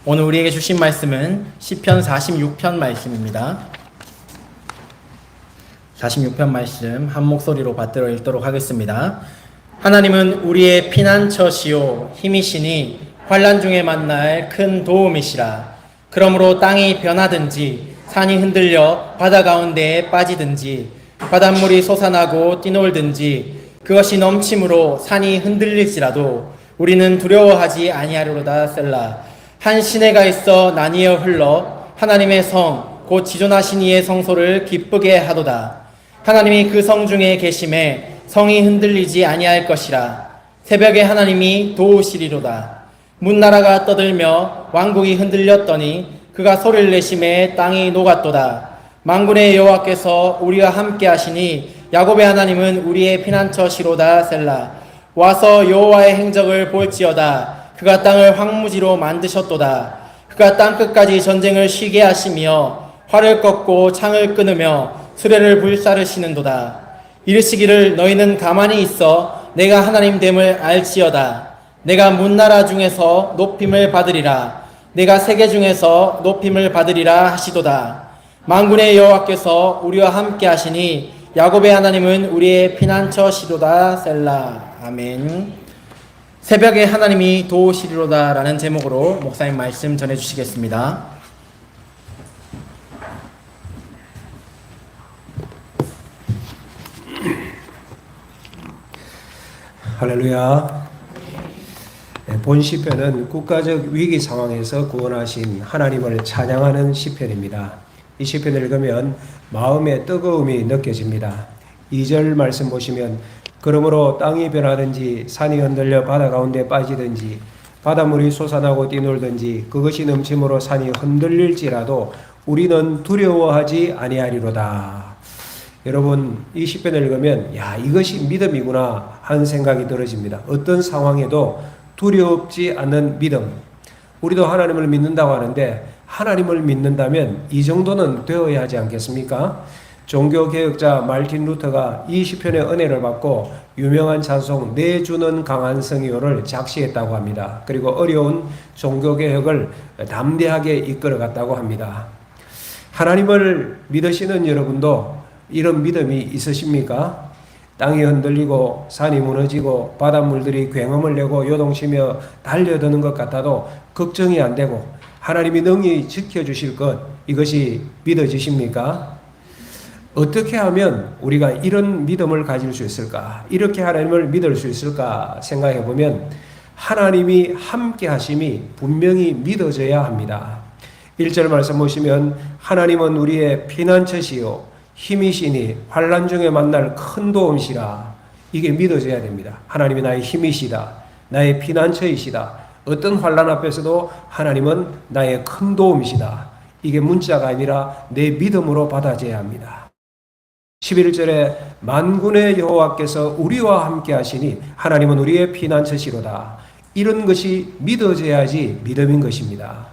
오늘 우리에게 주신 말씀은 시편 46편 말씀입니다. 46편 말씀 한 목소리로 받들어 읽도록 하겠습니다. 하나님은 우리의 피난처시요 힘이시니 환난 중에 만날 큰 도움이시라. 그러므로 땅이 변하든지 산이 흔들려 바다 가운데에 빠지든지 바닷물이 솟아나고 뛰놀든지 그것이 넘침으로 산이 흔들릴지라도 우리는 두려워하지 아니하리로다. 셀라. 한 시내가 있어 나뉘어 흘러 하나님의 성 곧 지존하신 이의 성소를 기쁘게 하도다. 하나님이 그 성 중에 계심에 성이 흔들리지 아니할 것이라. 새벽에 하나님이 도우시리로다. 문나라가 떠들며 왕국이 흔들렸더니 그가 소리를 내심에 땅이 녹았도다. 만군의 여호와께서 우리와 함께 하시니 야곱의 하나님은 우리의 피난처시로다. 셀라. 와서 여호와의 행적을 볼지어다. 그가 땅을 황무지로 만드셨도다. 그가 땅끝까지 전쟁을 쉬게 하시며 활을 꺾고 창을 끊으며 수레를 불사르시는도다. 이르시기를 너희는 가만히 있어 내가 하나님 됨을 알지어다. 내가 문나라 중에서 높임을 받으리라. 내가 세계 중에서 높임을 받으리라 하시도다. 만군의 여호와께서 우리와 함께 하시니 야곱의 하나님은 우리의 피난처시로다. 셀라. 아멘. 새벽에 하나님이 도우시리로다 라는 제목으로 목사님 말씀 전해주시겠습니다. 할렐루야. 본 시편은 국가적 위기 상황에서 구원하신 하나님을 찬양하는 시편입니다. 이 시편을 읽으면 마음의 뜨거움이 느껴집니다. 2절 말씀 보시면 그러므로 땅이 변하든지 산이 흔들려 바다 가운데 빠지든지 바닷물이 솟아나고 뛰놀든지 그것이 넘침으로 산이 흔들릴지라도 우리는 두려워하지 아니하리로다. 여러분, 이 시편을 읽으면 야, 이것이 믿음이구나 하는 생각이 들어집니다. 어떤 상황에도 두렵지 않는 믿음. 우리도 하나님을 믿는다고 하는데 하나님을 믿는다면 이 정도는 되어야 하지 않겠습니까? 종교개혁자 말틴 루터가 이 시편의 은혜를 받고 유명한 찬송 내 주는 강한 성이요를 작시했다고 합니다. 그리고 어려운 종교개혁을 담대하게 이끌어갔다고 합니다. 하나님을 믿으시는 여러분도 이런 믿음이 있으십니까? 땅이 흔들리고 산이 무너지고 바닷물들이 굉음을 내고 요동치며 달려드는 것 같아도 걱정이 안 되고 하나님이 능히 지켜주실 것, 이것이 믿어지십니까? 어떻게 하면 우리가 이런 믿음을 가질 수 있을까? 이렇게 하나님을 믿을 수 있을까 생각해 보면 하나님이 함께 하심이 분명히 믿어져야 합니다. 1절 말씀 보시면 하나님은 우리의 피난처시요 힘이시니 환난 중에 만날 큰 도움이시라. 이게 믿어져야 됩니다. 하나님이 나의 힘이시다. 나의 피난처이시다. 어떤 환난 앞에서도 하나님은 나의 큰 도움이시다. 이게 문자가 아니라 내 믿음으로 받아져야 합니다. 11절에 만군의 여호와께서 우리와 함께 하시니 하나님은 우리의 피난처시로다. 이런 것이 믿어져야지 믿음인 것입니다.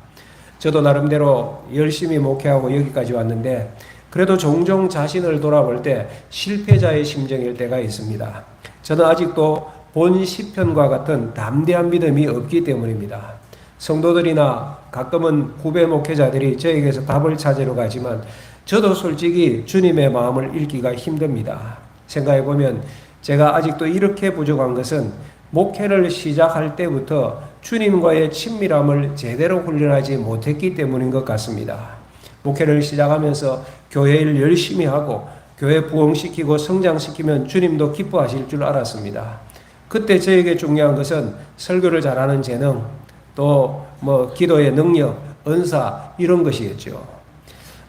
저도 나름대로 열심히 목회하고 여기까지 왔는데 그래도 종종 자신을 돌아볼 때 실패자의 심정일 때가 있습니다. 저는 아직도 본 시편과 같은 담대한 믿음이 없기 때문입니다. 성도들이나 가끔은 후배 목회자들이 저에게서 답을 찾으러 가지만 저도 솔직히 주님의 마음을 읽기가 힘듭니다. 생각해보면 제가 아직도 이렇게 부족한 것은 목회를 시작할 때부터 주님과의 친밀함을 제대로 훈련하지 못했기 때문인 것 같습니다. 목회를 시작하면서 교회 일 열심히 하고 교회 부흥시키고 성장시키면 주님도 기뻐하실 줄 알았습니다. 그때 저에게 중요한 것은 설교를 잘하는 재능, 또 기도의 능력, 은사 이런 것이었죠.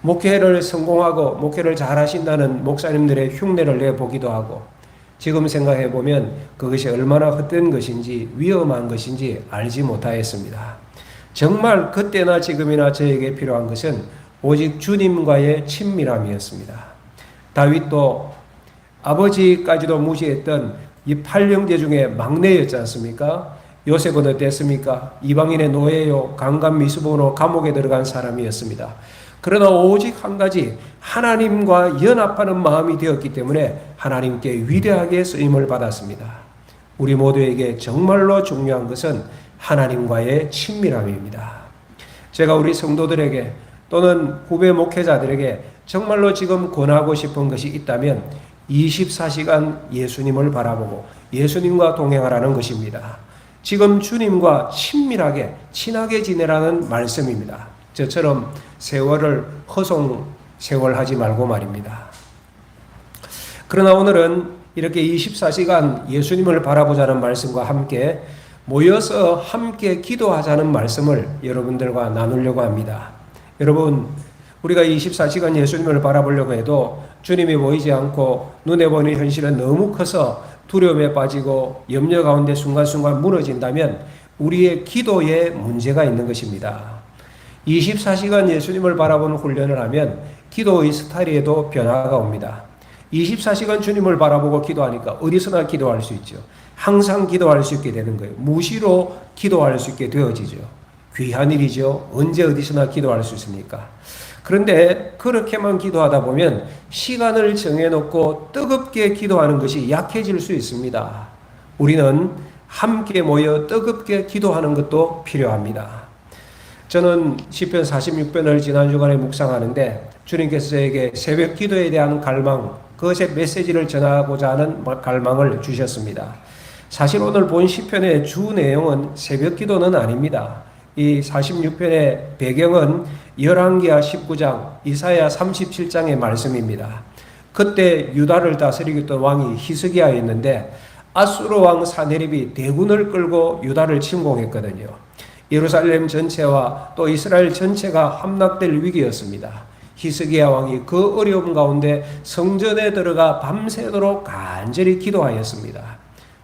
목회를 성공하고 목회를 잘하신다는 목사님들의 흉내를 내보기도 하고 지금 생각해 보면 그것이 얼마나 헛된 것인지 위험한 것인지 알지 못하였습니다. 정말 그때나 지금이나 저에게 필요한 것은 오직 주님과의 친밀함이었습니다. 다윗도 아버지까지도 무시했던 이 8형제 중에 막내였지 않습니까? 요셉은 어땠습니까? 이방인의 노예요, 강간 미수범으로 감옥에 들어간 사람이었습니다. 그러나 오직 한 가지 하나님과 연합하는 마음이 되었기 때문에 하나님께 위대하게 쓰임을 받았습니다. 우리 모두에게 정말로 중요한 것은 하나님과의 친밀함입니다. 제가 우리 성도들에게 또는 후배 목회자들에게 정말로 지금 권하고 싶은 것이 있다면 24시간 예수님을 바라보고 예수님과 동행하라는 것입니다. 지금 주님과 친밀하게 친하게 지내라는 말씀입니다. 저처럼 세월을 세월하지 말고 말입니다. 그러나 오늘은 이렇게 24시간 예수님을 바라보자는 말씀과 함께 모여서 함께 기도하자는 말씀을 여러분들과 나누려고 합니다. 여러분, 우리가 24시간 예수님을 바라보려고 해도 주님이 보이지 않고 눈에 보이는 현실은 너무 커서 두려움에 빠지고 염려 가운데 순간순간 무너진다면 우리의 기도에 문제가 있는 것입니다. 24시간 예수님을 바라보는 훈련을 하면 기도의 스타일에도 변화가 옵니다. 24시간 주님을 바라보고 기도하니까 어디서나 기도할 수 있죠. 항상 기도할 수 있게 되는 거예요. 무시로 기도할 수 있게 되어지죠. 귀한 일이죠. 언제 어디서나 기도할 수 있으니까. 그런데 그렇게만 기도하다 보면 시간을 정해놓고 뜨겁게 기도하는 것이 약해질 수 있습니다. 우리는 함께 모여 뜨겁게 기도하는 것도 필요합니다. 저는 시편 46편을 지난 주간에 묵상하는데 주님께서 저에게 새벽 기도에 대한 갈망, 그것의 메시지를 전하고자 하는 갈망을 주셨습니다. 사실 오늘 본 시편의 주 내용은 새벽 기도는 아닙니다. 이 46편의 배경은 열왕기하 19장, 이사야 37장의 말씀입니다. 그때 유다를 다스리고 있던 왕이 히스기야였는데 아수르 왕 사네립이 대군을 끌고 유다를 침공했거든요. 예루살렘 전체와 또 이스라엘 전체가 함락될 위기였습니다. 히스기야 왕이 그 어려움 가운데 성전에 들어가 밤새도록 간절히 기도하였습니다.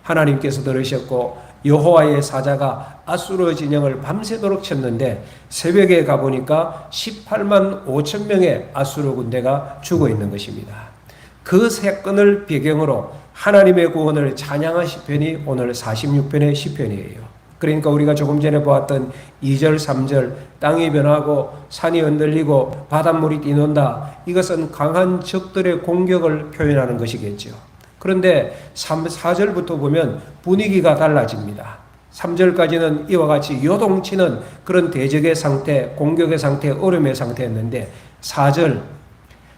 하나님께서 들으셨고 여호와의 사자가 아수르 진영을 밤새도록 쳤는데 새벽에 가보니까 18만 5천 명의 아수르 군대가 죽어 있는 것입니다. 그 사건을 배경으로 하나님의 구원을 찬양한 시편이 오늘 46편의 시편이에요. 그러니까 우리가 조금 전에 보았던 2절, 3절 땅이 변하고 산이 흔들리고 바닷물이 뛰논다. 이것은 강한 적들의 공격을 표현하는 것이겠죠. 그런데 4절부터 보면 분위기가 달라집니다. 3절까지는 이와 같이 요동치는 그런 대적의 상태, 공격의 상태, 어려움의 상태였는데 4절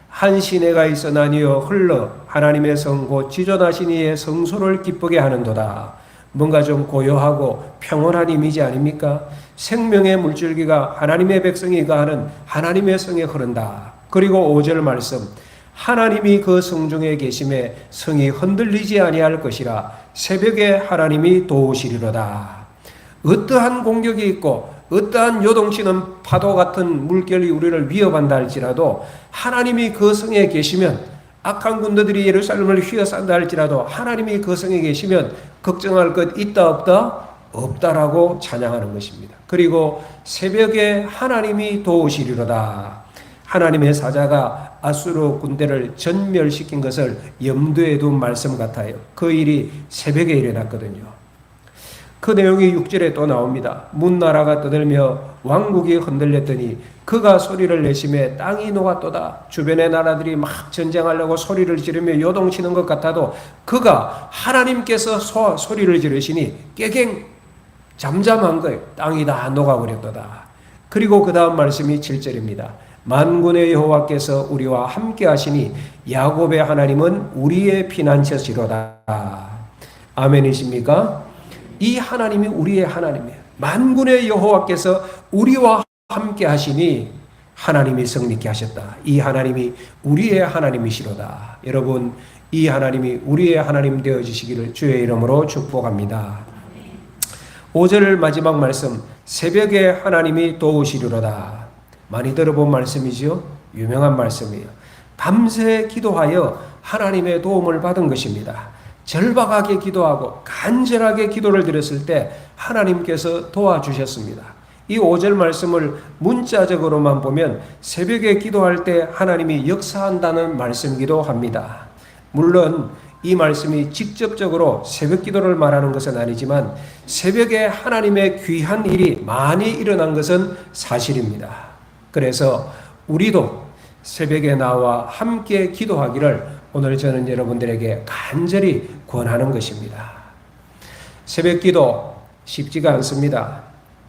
한 시내가 있어나니여 흘러 하나님의 성 곧 지존하신 이의 성소를 기쁘게 하는도다. 뭔가 좀 고요하고 평온한 이미지 아닙니까? 생명의 물줄기가 하나님의 백성이 가하는 하나님의 성에 흐른다. 그리고 5절 말씀 하나님이 그 성중에 계심에 성이 흔들리지 아니할 것이라 새벽에 하나님이 도우시리로다. 어떠한 공격이 있고 어떠한 요동치는 파도 같은 물결이 우리를 위협한다 할지라도 하나님이 그 성에 계시면 악한 군대들이 예루살렘을 휘어싼다 할지라도 하나님이 그 성에 계시면 걱정할 것 있다 없다? 없다라고 찬양하는 것입니다. 그리고 새벽에 하나님이 도우시리로다. 하나님의 사자가 아수르 군대를 전멸시킨 것을 염두에 둔 말씀 같아요. 그 일이 새벽에 일어났거든요. 그 내용이 6절에 또 나옵니다. 문나라가 떠들며 왕국이 흔들렸더니 그가 소리를 내심에 땅이 녹았도다. 주변의 나라들이 막 전쟁하려고 소리를 지르며 요동치는 것 같아도 그가 하나님께서 소리를 지르시니 깨갱 잠잠한 거예요. 땅이 다 녹아버렸도다. 그리고 그 다음 말씀이 7절입니다. 만군의 여호와께서 우리와 함께 하시니 야곱의 하나님은 우리의 피난처시로다. 아멘이십니까? 이 하나님이 우리의 하나님이에요. 만군의 여호와께서 우리와 함께 하시니 하나님이 성립케 하셨다. 이 하나님이 우리의 하나님이시로다. 여러분, 이 하나님이 우리의 하나님 되어주시기를 주의 이름으로 축복합니다. 5절 마지막 말씀, 새벽에 하나님이 도우시리로다. 많이 들어본 말씀이죠. 유명한 말씀이에요. 밤새 기도하여 하나님의 도움을 받은 것입니다. 절박하게 기도하고 간절하게 기도를 드렸을 때 하나님께서 도와주셨습니다. 이 5절 말씀을 문자적으로만 보면 새벽에 기도할 때 하나님이 역사한다는 말씀이기도 합니다. 물론 이 말씀이 직접적으로 새벽 기도를 말하는 것은 아니지만 새벽에 하나님의 귀한 일이 많이 일어난 것은 사실입니다. 그래서 우리도 새벽에 나와 함께 기도하기를 오늘 저는 여러분들에게 간절히 권하는 것입니다. 새벽 기도 쉽지가 않습니다.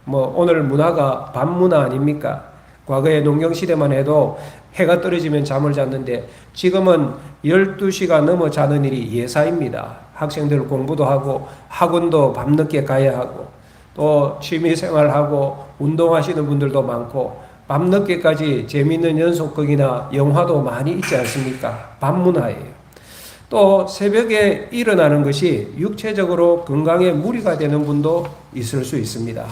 뭐 오늘 문화가 밤문화 아닙니까? 과거에 농경시대만 해도 해가 떨어지면 잠을 잤는데 지금은 12시가 넘어 자는 일이 예사입니다. 학생들 공부도 하고 학원도 밤늦게 가야 하고 또 취미생활하고 운동하시는 분들도 많고 밤늦게까지 재미있는 연속극이나 영화도 많이 있지 않습니까? 밤문화예요. 또 새벽에 일어나는 것이 육체적으로 건강에 무리가 되는 분도 있을 수 있습니다.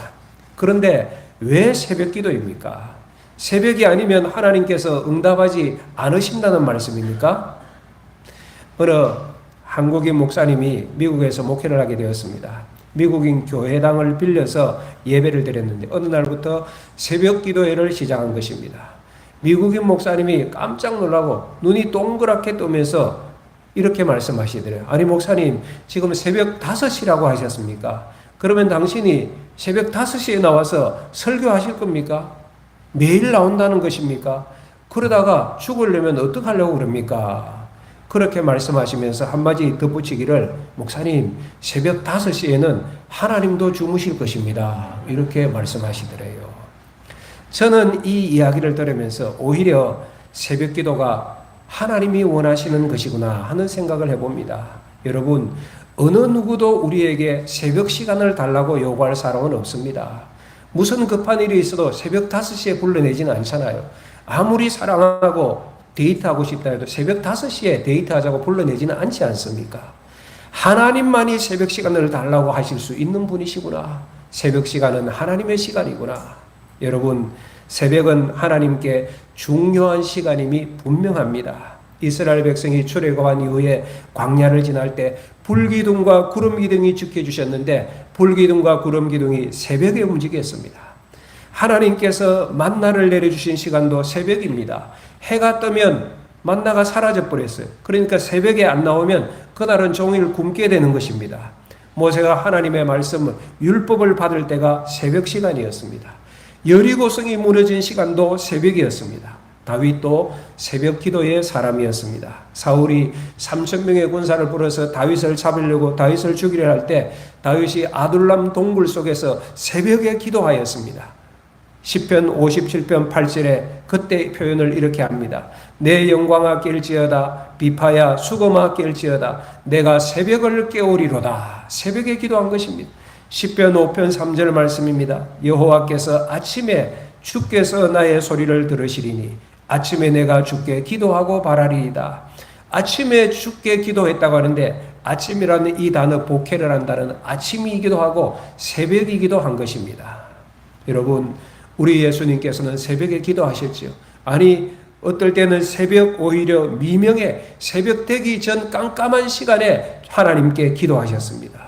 그런데 왜 새벽 기도입니까? 새벽이 아니면 하나님께서 응답하지 않으신다는 말씀입니까? 어느 한국인 목사님이 미국에서 목회를 하게 되었습니다. 미국인 교회당을 빌려서 예배를 드렸는데 어느 날부터 새벽 기도회를 시작한 것입니다. 미국인 목사님이 깜짝 놀라고 눈이 동그랗게 뜨면서 이렇게 말씀하시더래요. 아니 목사님 지금 새벽 5시라고 하셨습니까? 그러면 당신이 새벽 5시에 나와서 설교하실 겁니까? 매일 나온다는 것입니까? 그러다가 죽으려면 어떡하려고 그럽니까? 그렇게 말씀하시면서 한마디 덧붙이기를 목사님 새벽 5시에는 하나님도 주무실 것입니다. 이렇게 말씀하시더래요. 저는 이 이야기를 들으면서 오히려 새벽 기도가 하나님이 원하시는 것이구나 하는 생각을 해봅니다. 여러분 어느 누구도 우리에게 새벽 시간을 달라고 요구할 사람은 없습니다. 무슨 급한 일이 있어도 새벽 5시에 불러내지는 않잖아요. 아무리 사랑하고 데이트하고 싶다 해도 새벽 5시에 데이트하자고 불러내지는 않지 않습니까? 하나님만이 새벽 시간을 달라고 하실 수 있는 분이시구나. 새벽 시간은 하나님의 시간이구나. 여러분 새벽은 하나님께 중요한 시간임이 분명합니다. 이스라엘 백성이 출애굽한 이후에 광야를 지날 때 불기둥과 구름기둥이 지켜주셨는데 불기둥과 구름기둥이 새벽에 움직였습니다. 하나님께서 만나를 내려주신 시간도 새벽입니다. 해가 뜨면 만나가 사라져버렸어요. 그러니까 새벽에 안 나오면 그날은 종일 굶게 되는 것입니다. 모세가 하나님의 말씀을 율법을 받을 때가 새벽 시간이었습니다. 여리고성이 무너진 시간도 새벽이었습니다. 다윗도 새벽 기도의 사람이었습니다. 사울이 3,000명의 군사를 불어서 다윗을 잡으려고 다윗을 죽이려 할 때 다윗이 아둘람 동굴 속에서 새벽에 기도하였습니다. 시편 57편 8절에 그때 표현을 이렇게 합니다. 내 영광아 깰지어다 비파야 수고마 깰지어다 내가 새벽을 깨우리로다. 새벽에 기도한 것입니다. 시편 5편 3절 말씀입니다. 여호와께서 아침에 주께서 나의 소리를 들으시리니 아침에 내가 주께 기도하고 바라리이다. 아침에 주께 기도했다고 하는데 아침이라는 이 단어 복회를 한다는 아침이기도 하고 새벽이기도 한 것입니다. 여러분 우리 예수님께서는 새벽에 기도하셨지요. 아니 어떨 때는 새벽 오히려 미명에 새벽 되기 전 깜깜한 시간에 하나님께 기도하셨습니다.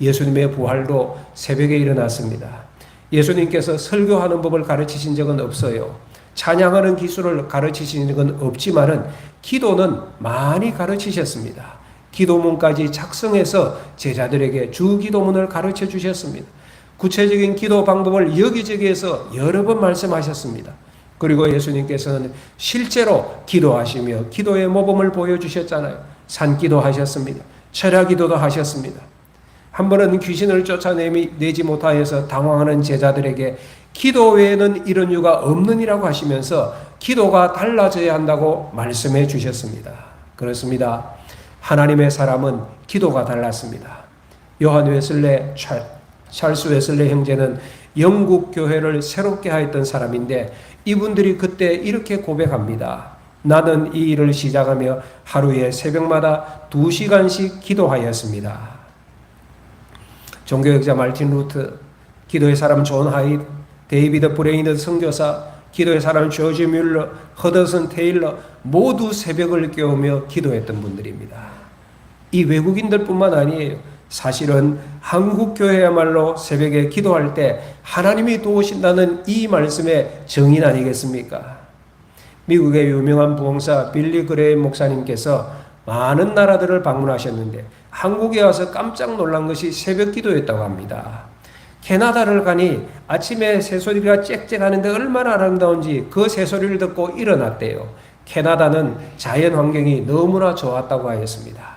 예수님의 부활도 새벽에 일어났습니다. 예수님께서 설교하는 법을 가르치신 적은 없어요. 찬양하는 기술을 가르치신 적은 없지만은 기도는 많이 가르치셨습니다. 기도문까지 작성해서 제자들에게 주 기도문을 가르쳐 주셨습니다. 구체적인 기도 방법을 여기저기에서 여러 번 말씀하셨습니다. 그리고 예수님께서는 실제로 기도하시며 기도의 모범을 보여주셨잖아요. 산기도 하셨습니다. 철야기도도 하셨습니다. 한 번은 귀신을 쫓아내지 못하여서 당황하는 제자들에게 기도 외에는 이런 이유가 없느니라고 하시면서 기도가 달라져야 한다고 말씀해 주셨습니다. 그렇습니다. 하나님의 사람은 기도가 달랐습니다. 요한 웨슬레, 찰스 웨슬레 형제는 영국 교회를 새롭게 하였던 사람인데 이분들이 그때 이렇게 고백합니다. 나는 이 일을 시작하며 하루에 새벽마다 2시간씩 기도하였습니다. 종교학자 말틴 루트, 기도의 사람 존 하이드, 데이비드 브레이드 선교사, 기도의 사람 조지 뮬러, 허더슨 테일러 모두 새벽을 깨우며 기도했던 분들입니다. 이 외국인들뿐만 아니에요. 사실은 한국 교회야말로 새벽에 기도할 때 하나님이 도우신다는 이 말씀의 정인 아니겠습니까? 미국의 유명한 부흥사 빌리 그레임 목사님께서 많은 나라들을 방문하셨는데 한국에 와서 깜짝 놀란 것이 새벽 기도였다고 합니다. 캐나다를 가니 아침에 새소리가 짹짹하는데 얼마나 아름다운지 그 새소리를 듣고 일어났대요. 캐나다는 자연 환경이 너무나 좋았다고 하였습니다.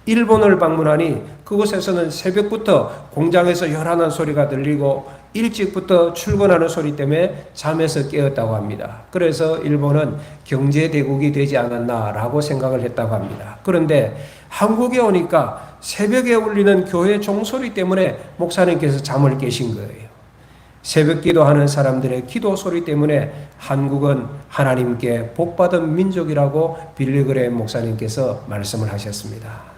일본을 방문하니 그곳에서는 새벽부터 공장에서 요란한 소리가 들리고 일찍부터 출근하는 소리 때문에 잠에서 깨었다고 합니다. 그래서 일본은 경제대국이 되지 않았나라고 생각을 했다고 합니다. 그런데 한국에 오니까 새벽에 울리는 교회 종소리 때문에 목사님께서 잠을 깨신 거예요. 새벽 기도하는 사람들의 기도 소리 때문에 한국은 하나님께 복받은 민족이라고 빌리그레임 목사님께서 말씀을 하셨습니다.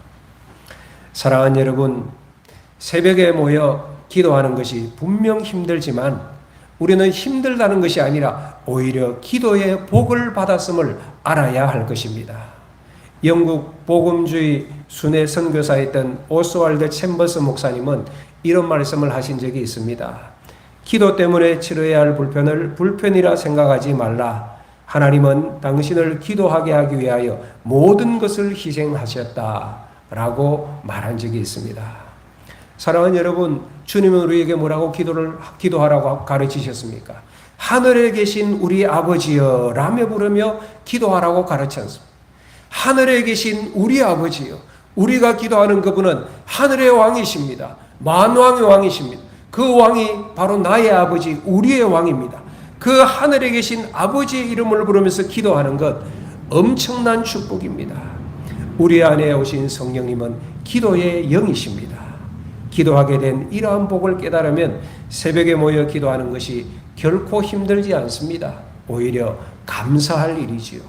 사랑하는 여러분, 새벽에 모여 기도하는 것이 분명 힘들지만 우리는 힘들다는 것이 아니라 오히려 기도의 복을 받았음을 알아야 할 것입니다. 영국 복음주의 순회 선교사였던 오스왈드 챔버스 목사님은 이런 말씀을 하신 적이 있습니다. 기도 때문에 치러야 할 불편을 불편이라 생각하지 말라. 하나님은 당신을 기도하게 하기 위하여 모든 것을 희생하셨다 라고 말한 적이 있습니다. 사랑하는 여러분, 주님은 우리에게 뭐라고 기도하라고 가르치셨습니까? 하늘에 계신 우리 아버지여 라며 부르며 기도하라고 가르쳤습니다. 하늘에 계신 우리 아버지여, 우리가 기도하는 그분은 하늘의 왕이십니다. 만왕의 왕이십니다. 그 왕이 바로 나의 아버지, 우리의 왕입니다. 그 하늘에 계신 아버지의 이름을 부르면서 기도하는 것 엄청난 축복입니다. 우리 안에 오신 성령님은 기도의 영이십니다. 기도하게 된 이러한 복을 깨달으면 새벽에 모여 기도하는 것이 결코 힘들지 않습니다. 오히려 감사할 일이지요.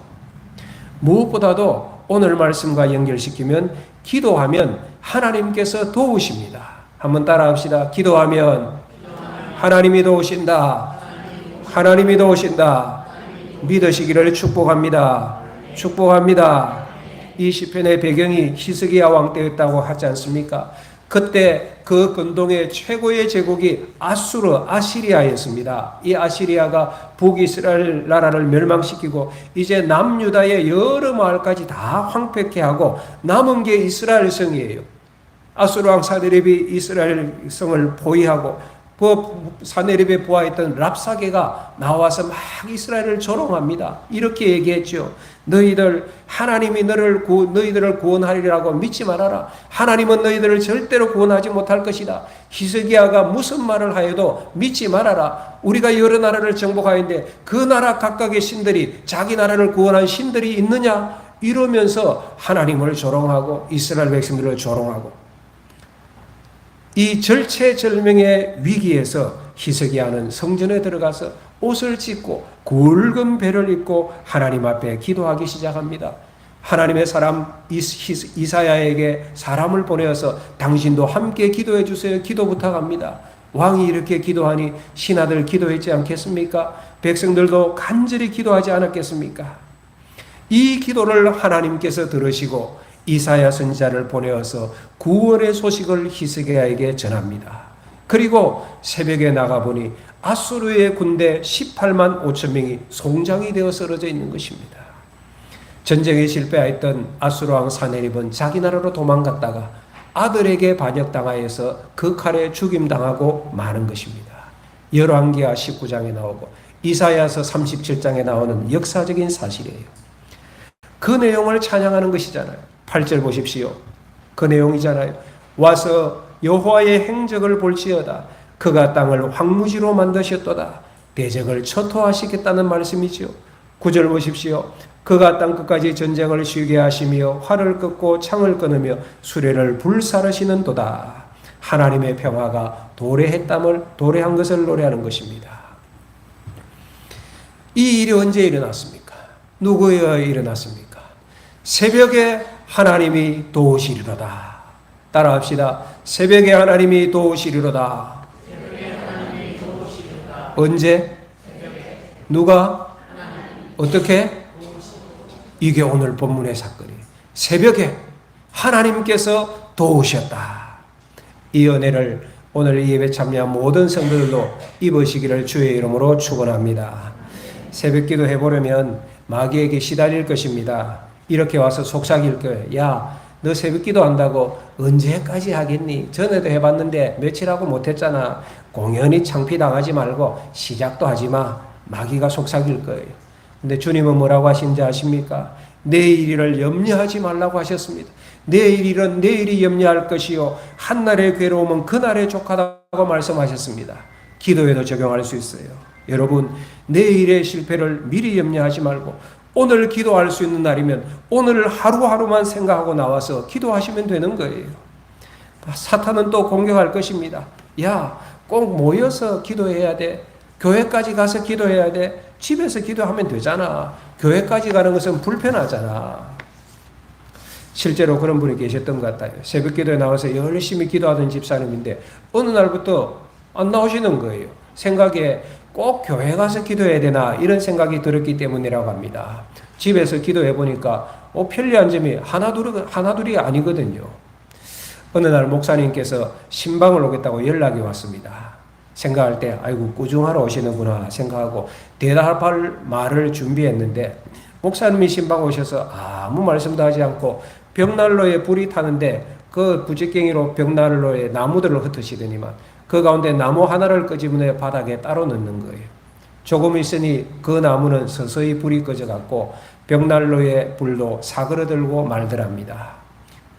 무엇보다도 오늘 말씀과 연결시키면 기도하면 하나님께서 도우십니다. 한번 따라합시다. 기도하면 하나님이 도우신다. 하나님이 도우신다. 믿으시기를 축복합니다. 축복합니다. 이 시편의 배경이 히스기야 왕 때였다고 하지 않습니까? 그때 그 근동의 최고의 제국이 아시리아였습니다. 이 아시리아가 북이스라엘 나라를 멸망시키고 이제 남유다의 여러 마을까지 다 황폐케 하고 남은 게 이스라엘 성이에요. 아수르 왕 사네립이 이스라엘 성을 포위하고 그 사네립에 부하했던 랍사게가 나와서 막 이스라엘을 조롱합니다. 이렇게 얘기했죠. 너희들 하나님이 너희들을 구원하리라고 믿지 말아라. 하나님은 너희들을 절대로 구원하지 못할 것이다. 히스기야가 무슨 말을 하여도 믿지 말아라. 우리가 여러 나라를 정복하였는데 그 나라 각각의 신들이 자기 나라를 구원한 신들이 있느냐? 이러면서 하나님을 조롱하고 이스라엘 백성들을 조롱하고 이 절체절명의 위기에서 히스기야는 성전에 들어가서 옷을 찢고 굵은 배를 입고 하나님 앞에 기도하기 시작합니다. 하나님의 사람 이사야에게 사람을 보내어서 당신도 함께 기도해 주세요. 기도 부탁합니다. 왕이 이렇게 기도하니 신하들 기도했지 않겠습니까? 백성들도 간절히 기도하지 않았겠습니까? 이 기도를 하나님께서 들으시고 이사야 선지자를 보내어서 구원의 소식을 히스기야에게 전합니다. 그리고 새벽에 나가보니 아수르의 군대 18만 5천 명이 송장이 되어 쓰러져 있는 것입니다. 전쟁에 실패하였던 아수르 왕 사네립은 자기 나라로 도망갔다가 아들에게 반역당하여서 그 칼에 죽임당하고 마는 것입니다. 열왕기하 19장에 나오고 이사야서 37장에 나오는 역사적인 사실이에요. 그 내용을 찬양하는 것이잖아요. 8절 보십시오. 그 내용이잖아요. 와서 여호와의 행적을 볼지어다. 그가 땅을 황무지로 만드셨도다. 대적을 초토화시켰다는 말씀이지요. 9절 보십시오. 그가 땅 끝까지 전쟁을 쉬게 하시며 활을 꺾고 창을 끊으며 수레를 불사르시는 도다. 하나님의 평화가 도래한 것을 노래하는 것입니다. 이 일이 언제 일어났습니까? 누구에 의해 일어났습니까? 새벽에 하나님이 도우시리로다. 따라합시다. 새벽에 하나님이 도우시리로다. 언제? 누가? 어떻게? 이게 오늘 본문의 사건이에요. 새벽에 하나님께서 도우셨다. 이 은혜를 오늘 이 예배 참여한 모든 성도들도 입으시기를 주의 이름으로 축원합니다. 새벽 기도 해보려면 마귀에게 시달릴 것입니다. 이렇게 와서 속삭일 거예요. 야, 너 새벽 기도 한다고 언제까지 하겠니? 전에도 해봤는데 며칠하고 못했잖아. 공연히 창피당하지 말고 시작도 하지 마. 마귀가 속삭일 거예요. 근데 주님은 뭐라고 하신지 아십니까? 내일 일을 염려하지 말라고 하셨습니다. 내일 일은 내일이 염려할 것이요 한날의 괴로움은 그날의 족하다고 말씀하셨습니다. 기도에도 적용할 수 있어요. 여러분, 내일의 실패를 미리 염려하지 말고 오늘 기도할 수 있는 날이면 오늘 하루하루만 생각하고 나와서 기도하시면 되는 거예요. 사탄은 또 공격할 것입니다. 야, 꼭 모여서 기도해야 돼. 교회까지 가서 기도해야 돼. 집에서 기도하면 되잖아. 교회까지 가는 것은 불편하잖아. 실제로 그런 분이 계셨던 것 같아요. 새벽 기도에 나와서 열심히 기도하던 집사님인데 어느 날부터 안 나오시는 거예요. 생각에 꼭 교회 가서 기도해야 되나 이런 생각이 들었기 때문이라고 합니다. 집에서 기도해 보니까 편리한 점이 하나둘이 아니거든요. 어느 날 목사님께서 신방을 오겠다고 연락이 왔습니다. 생각할 때 아이고 꾸중하러 오시는구나 생각하고 대답할 말을 준비했는데 목사님이 신방 오셔서 아무 말씀도 하지 않고 벽난로에 불이 타는데 그 부직갱이로 벽난로에 나무들을 흩으시더니만 그 가운데 나무 하나를 끄집어내 바닥에 따로 넣는 거예요. 조금 있으니 그 나무는 서서히 불이 꺼져갖고 벽난로의 불도 사그러들고 말더랍니다.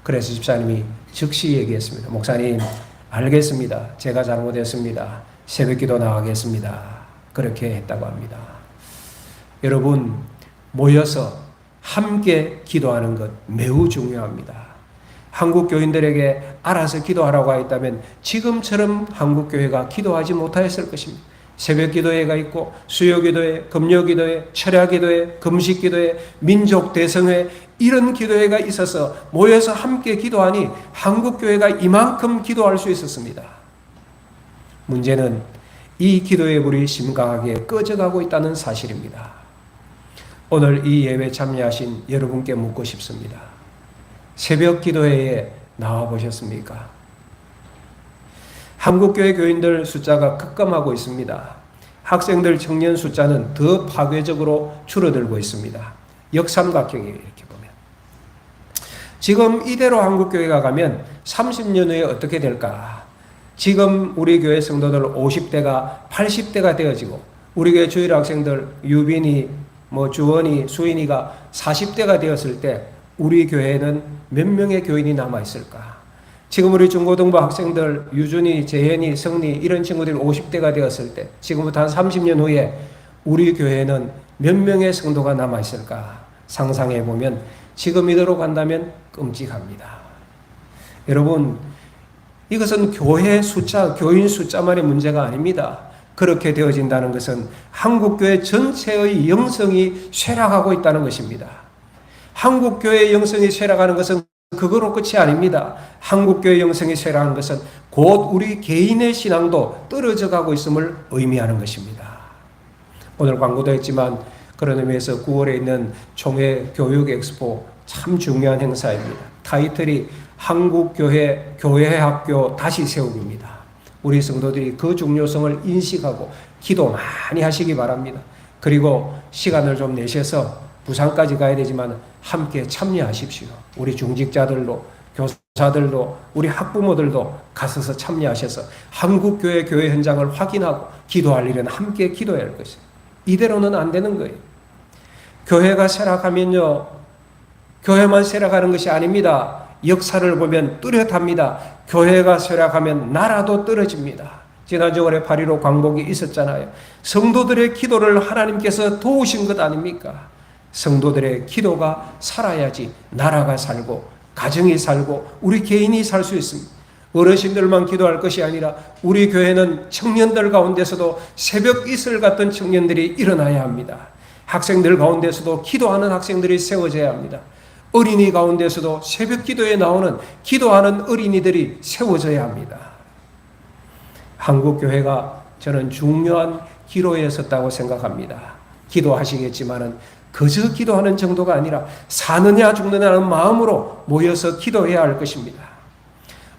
그래서 집사님이 즉시 얘기했습니다. 목사님, 알겠습니다. 제가 잘못했습니다. 새벽기도 나가겠습니다. 그렇게 했다고 합니다. 여러분, 모여서 함께 기도하는 것 매우 중요합니다. 한국 교인들에게 알아서 기도하라고 했다면 지금처럼 한국 교회가 기도하지 못하였을 것입니다. 새벽 기도회가 있고 수요 기도회, 금요 기도회, 철야 기도회, 금식 기도회, 민족 대성회 이런 기도회가 있어서 모여서 함께 기도하니 한국 교회가 이만큼 기도할 수 있었습니다. 문제는 이 기도의 불이 심각하게 꺼져가고 있다는 사실입니다. 오늘 이 예배 참여하신 여러분께 묻고 싶습니다. 새벽 기도회에 나와 보셨습니까? 한국교회 교인들 숫자가 급감하고 있습니다. 학생들 청년 숫자는 더 파괴적으로 줄어들고 있습니다. 역삼각형이에요. 이렇게 보면. 지금 이대로 한국교회가 가면 30년 후에 어떻게 될까? 지금 우리 교회 성도들 50대가 80대가 되어지고 우리 교회 주일 학생들 유빈이 주원이 수인이가 40대가 되었을 때 우리 교회에는 몇 명의 교인이 남아있을까? 지금 우리 중고등부 학생들 유준이, 재현이, 성리 이런 친구들이 50대가 되었을 때 지금부터 한 30년 후에 우리 교회에는 몇 명의 성도가 남아있을까? 상상해보면 지금 이대로 간다면 끔찍합니다. 여러분, 이것은 교회 숫자, 교인 숫자만의 문제가 아닙니다. 그렇게 되어진다는 것은 한국교회 전체의 영성이 쇠락하고 있다는 것입니다. 한국교회의 영성이 쇠락하는 것은 그거로 끝이 아닙니다. 한국교회 영성이 쇠락하는 것은 곧 우리 개인의 신앙도 떨어져 가고 있음을 의미하는 것입니다. 오늘 광고도 했지만 그런 의미에서 9월에 있는 총회 교육 엑스포 참 중요한 행사입니다. 타이틀이 한국교회 교회학교 다시 세우기입니다. 우리 성도들이 그 중요성을 인식하고 기도 많이 하시기 바랍니다. 그리고 시간을 좀 내셔서 부산까지 가야 되지만 함께 참여하십시오. 우리 중직자들도 교사들도 우리 학부모들도 가셔서 참여하셔서 한국교회 교회 현장을 확인하고 기도할 일은 함께 기도해야 할 것이에요. 이대로는 안 되는 거예요. 교회가 쇠락하면요, 교회만 쇠락하는 것이 아닙니다. 역사를 보면 뚜렷합니다. 교회가 쇠락하면 나라도 떨어집니다. 지난 주월에 8.15 광복이 있었잖아요. 성도들의 기도를 하나님께서 도우신 것 아닙니까? 성도들의 기도가 살아야지 나라가 살고 가정이 살고 우리 개인이 살 수 있습니다. 어르신들만 기도할 것이 아니라 우리 교회는 청년들 가운데서도 새벽 이슬 같은 청년들이 일어나야 합니다. 학생들 가운데서도 기도하는 학생들이 세워져야 합니다. 어린이 가운데서도 새벽 기도에 나오는 기도하는 어린이들이 세워져야 합니다. 한국교회가 저는 중요한 기로에 섰다고 생각합니다. 기도하시겠지만은 그저 기도하는 정도가 아니라 사느냐 죽느냐는 마음으로 모여서 기도해야 할 것입니다.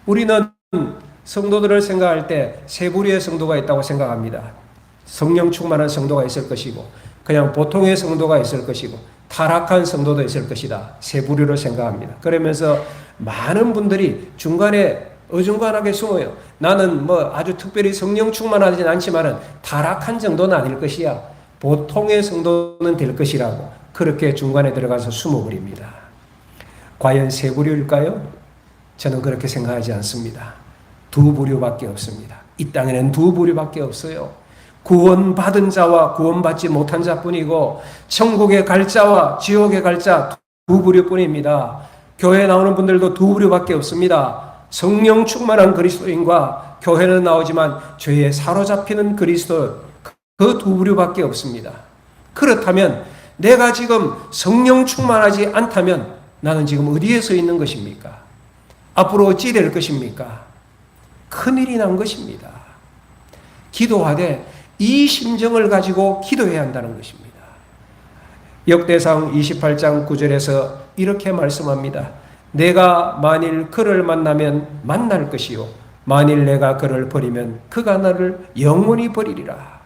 우리는 성도들을 생각할 때 세 부류의 성도가 있다고 생각합니다. 성령 충만한 성도가 있을 것이고 그냥 보통의 성도가 있을 것이고 타락한 성도도 있을 것이다. 세 부류로 생각합니다. 그러면서 많은 분들이 중간에 어중간하게 숨어요. 나는 아주 특별히 성령 충만하진 않지만은 타락한 정도는 아닐 것이야. 보통의 성도는 될 것이라고 그렇게 중간에 들어가서 숨어버립니다. 과연 세 부류일까요? 저는 그렇게 생각하지 않습니다. 두 부류밖에 없습니다. 이 땅에는 두 부류밖에 없어요. 구원받은 자와 구원받지 못한 자뿐이고 천국에 갈 자와 지옥에 갈 자 두 부류뿐입니다. 교회에 나오는 분들도 두 부류밖에 없습니다. 성령 충만한 그리스도인과 교회는 나오지만 죄에 사로잡히는 그리스도, 그 두 부류밖에 없습니다. 그렇다면 내가 지금 성령 충만하지 않다면 나는 지금 어디에 서 있는 것입니까? 앞으로 어찌 될 것입니까? 큰일이 난 것입니다. 기도하되 이 심정을 가지고 기도해야 한다는 것입니다. 역대상 28장 9절에서 이렇게 말씀합니다. 내가 만일 그를 만나면 만날 것이요 만일 내가 그를 버리면 그가 나를 영원히 버리리라.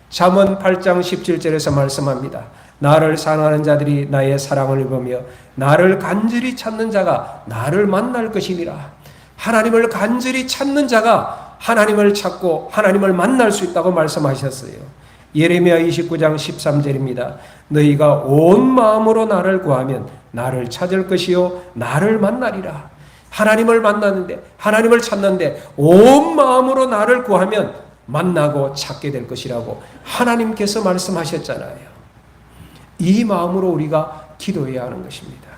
잠언 8장 17절에서 말씀합니다. 나를 사랑하는 자들이 나의 사랑을 보며 나를 간절히 찾는 자가 나를 만날 것이니라. 하나님을 간절히 찾는 자가 하나님을 찾고 하나님을 만날 수 있다고 말씀하셨어요. 예레미야 29장 13절입니다. 너희가 온 마음으로 나를 구하면 나를 찾을 것이요 나를 만나리라. 하나님을 만나는데 하나님을 찾는데 온 마음으로 나를 구하면 만나고 찾게 될 것이라고 하나님께서 말씀하셨잖아요. 이 마음으로 우리가 기도해야 하는 것입니다.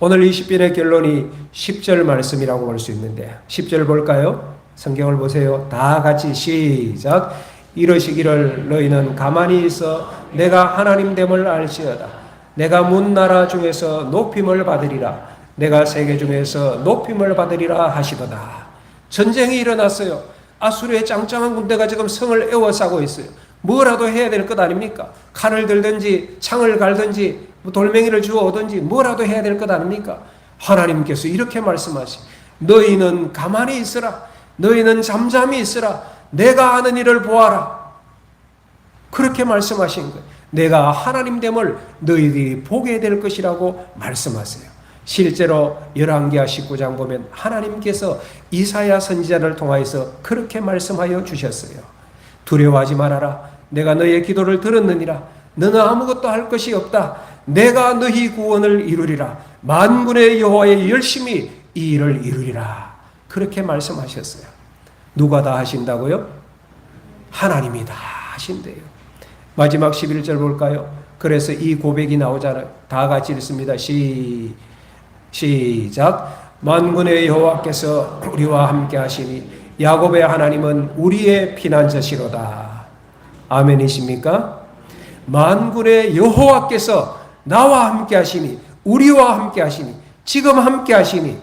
오늘 이 시편의 결론이 10절 말씀이라고 볼 수 있는데 10절 볼까요? 성경을 보세요. 다 같이 시작. 이러시기를 너희는 가만히 있어 내가 하나님됨을 알지어다. 내가 문 나라 중에서 높임을 받으리라. 내가 세계 중에서 높임을 받으리라 하시도다. 전쟁이 일어났어요. 아수르의 짱짱한 군대가 지금 성을 에워싸고 있어요. 뭐라도 해야 될 것 아닙니까? 칼을 들든지 창을 갈든지 돌멩이를 주워 오든지 뭐라도 해야 될 것 아닙니까? 하나님께서 이렇게 말씀하시. 너희는 가만히 있으라. 너희는 잠잠히 있으라. 내가 하는 일을 보아라. 그렇게 말씀하신 거예요. 내가 하나님됨을 너희들이 보게 될 것이라고 말씀하세요. 실제로 열왕기하 19장 보면 하나님께서 이사야 선지자를 통하여서 그렇게 말씀하여 주셨어요. 두려워하지 말아라. 내가 너희의 기도를 들었느니라. 너는 아무것도 할 것이 없다. 내가 너희 구원을 이루리라. 만군의 여호와의 열심히 이 일을 이루리라. 그렇게 말씀하셨어요. 누가 다 하신다고요? 하나님이 다 하신대요. 마지막 11절 볼까요? 그래서 이 고백이 나오잖아요. 다 같이 읽습니다. 시작. 만군의 여호와께서 우리와 함께 하시니 야곱의 하나님은 우리의 피난처시로다. 아멘이십니까? 만군의 여호와께서 나와 함께 하시니 우리와 함께 하시니 지금 함께 하시니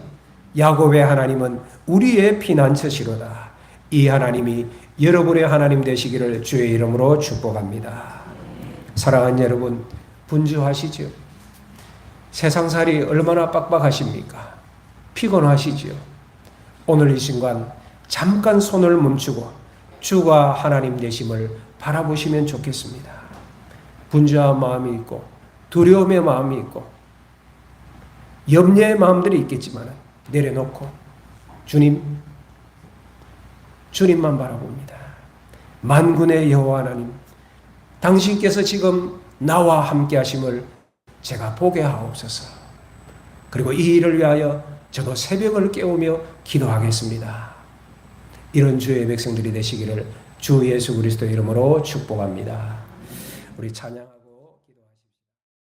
야곱의 하나님은 우리의 피난처시로다. 이 하나님이 여러분의 하나님 되시기를 주의 이름으로 축복합니다. 사랑하는 여러분, 분주하시죠? 세상살이 얼마나 빡빡하십니까? 피곤하시죠? 오늘 이 순간 잠깐 손을 멈추고 주가 하나님 되심을 바라보시면 좋겠습니다. 분주한 마음이 있고 두려움의 마음이 있고 염려의 마음들이 있겠지만 내려놓고 주님만 바라봅니다. 만군의 여호와 하나님, 당신께서 지금 나와 함께 하심을 제가 보게 하옵소서. 그리고 이 일을 위하여 저도 새벽을 깨우며 기도하겠습니다. 이런 주의 백성들이 되시기를 주 예수 그리스도 이름으로 축복합니다. 우리 찬양